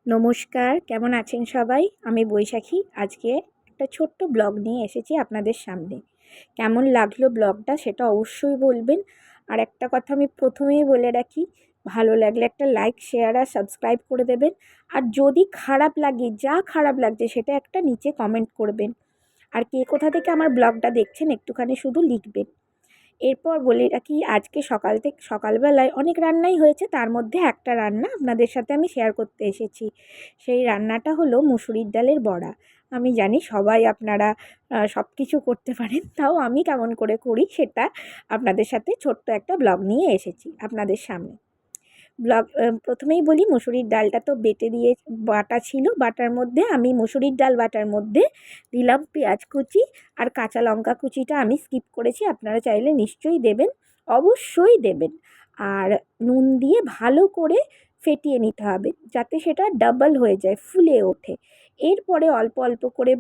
নমস্কার, কেমন আছেন সবাই? আমি বৈশাখী। আজকে একটা ছোট্ট ব্লগ নিয়ে এসেছি আপনাদের সামনে। কেমন লাগলো ব্লগটা সেটা অবশ্যই বলবেন। আর একটা কথা আমি প্রথমেই বলে রাখি, ভালো লাগলে একটা লাইক, শেয়ার আর সাবস্ক্রাইব করে দেবেন। আর যদি খারাপ লাগে, যা খারাপ লাগছে সেটা একটা নিচে কমেন্ট করবেন। আর কে কোথা থেকে আমার ব্লগটা দেখছেন একটুখানি শুধু লিখবেন। এরপর বলে রাখি, আজকে সকালবেলায় অনেক রান্নাই হয়েছে, তার মধ্যে একটা রান্না আপনাদের সাথে আমি শেয়ার করতে এসেছি। সেই রান্নাটা হলো মুসুরির ডালের বড়া। আমি জানি সবাই আপনারা সব কিছু করতে পারেন, তাও আমি কেমন করে করি সেটা আপনাদের সাথে ছোট্ট একটা ব্লগ নিয়ে এসেছি আপনাদের সামনে। প্রথমেই বলি, মুসুরির ডালটা তো বাটা ছিল। বাটার মধ্যে আমি মুসুরির ডাল বাটার মধ্যে দিলাম পেঁয়াজ কুচি আর কাঁচা লঙ্কা কুচিটা আমি স্কিপ করেছি, আপনারা চাইলে নিশ্চয়ই দেবেন, অবশ্যই দেবেন। আর নুন দিয়ে ভালো করে ফেটিয়ে নিতে হবে যাতে সেটা ডাবল হয়ে যায়, ফুলে ওঠে। এরপরে অল্প অল্প করে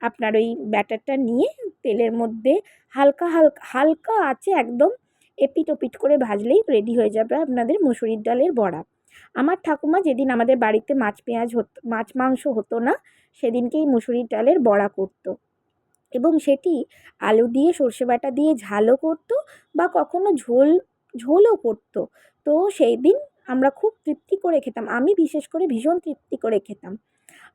আপনার ওই ব্যাটারটা নিয়ে তেলের মধ্যে হালকা হালকা হালকা আঁচে একদম এপিট ওপিট করে ভাজলেই রেডি হয়ে যাবে আপনাদের মুসুরির ডালের বড়া। আমার ঠাকুমা যেদিন আমাদের বাড়িতে মাছ মাংস হতো না, সেদিনকেই মুসুরির ডালের বড়া করতো, এবং সেটি আলু দিয়ে সর্ষে বাটা দিয়ে ঝালও করতো বা কখনো ঝোলও করতো। তো সেই দিন আমরা খুব তৃপ্তি করে খেতাম, আমি বিশেষ করে ভীষণ তৃপ্তি করে খেতাম।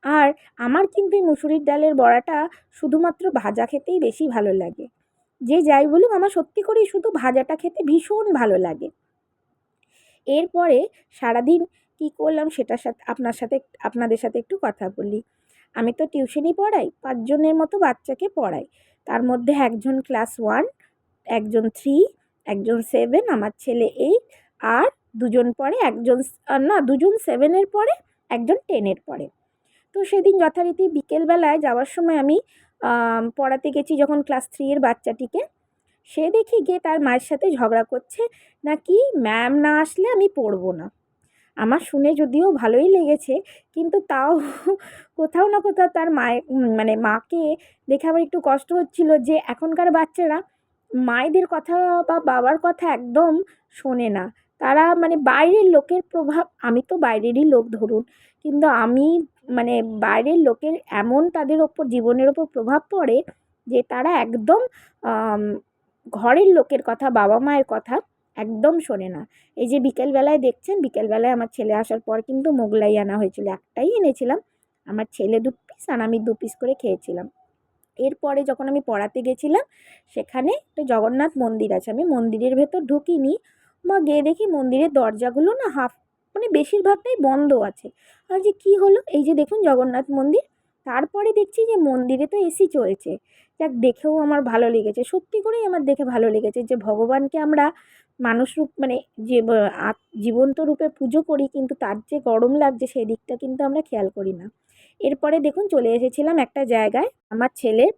আর আমার কিন্তু এই মুসুরির ডালের বড়াটা শুধুমাত্র ভাজা খেতেই বেশি ভালো লাগে। যে যাই বলুক, আমার সত্যি করেই শুধু ভাজাটা খেতে ভীষণ ভালো লাগে। এরপরে সারাদিন কী করলাম সেটার সাথে আপনাদের সাথে একটু কথা বলি। আমি তো টিউশনি পড়াই, ৫ জনের মতো বাচ্চাকে পড়াই। তার মধ্যে একজন ক্লাস 1, একজন 3, একজন 7, আমার ছেলে 8, আর দুজন পড়ে, দুজন 7 এর পড়ে, একজন 10 এর পড়ে। তো সেদিন যথারীতি বিকেলবেলায় যাওয়ার সময় আমি পড়াতে গেছি যখন ক্লাস 3 এর বাচ্চাটিকে, সে দেখি গিয়ে তার মায়ের সাথে ঝগড়া করছে, নাকি ম্যাম না আসলে আমি পড়বো না। আমার শুনে যদিও ভালোই লেগেছে, কিন্তু তাও কোথাও না কোথাও তার মানে মাকে দেখে আমার একটু কষ্ট হচ্ছিল যে এখনকার বাচ্চারা মায়েদের কথা বা বাবার কথা একদম শোনে না। তারা মানে বাইরের লোকের প্রভাব, আমি তো বাইরেরই লোক ধরুন, কিন্তু আমি মানে বাইরের লোকের এমন তাদের ওপর জীবনের ওপর প্রভাব পড়ে যে তারা একদম ঘরের লোকের কথা, বাবা মায়ের কথা একদম শোনে না। এই যে বিকেলবেলায় দেখছেন, বিকেলবেলায় আমার ছেলে আসার পর কিন্তু মোগলাই আনা হয়েছিল, একটাই এনেছিলাম, আমার ছেলে 2 পিস আর আমি 2 পিস করে খেয়েছিলাম। এরপরে যখন আমি পড়াতে গেছিলাম, সেখানে একটা জগন্নাথ মন্দির আছে, আমি মন্দিরের ভেতর ঢুকিনি, বা গিয়ে দেখি মন্দিরের দরজাগুলো না মানে বেশিরভাগটাই বন্ধ আছে। আর যে কী হলো, এই যে দেখুন জগন্নাথ মন্দির, তারপরে দেখছি যে মন্দিরে তো এসি চলছে। যাক, দেখেও আমার ভালো লেগেছে, সত্যি করেই আমার দেখে ভালো লেগেছে যে ভগবানকে আমরা মানুষ রূপ মানে যে জীবন্ত রূপে পুজো করি, কিন্তু তার যে গরম লাগছে সেই দিকটা কিন্তু আমরা খেয়াল করি না। এরপরে দেখুন চলে এসেছিলাম একটা জায়গায়, আমার ছেলের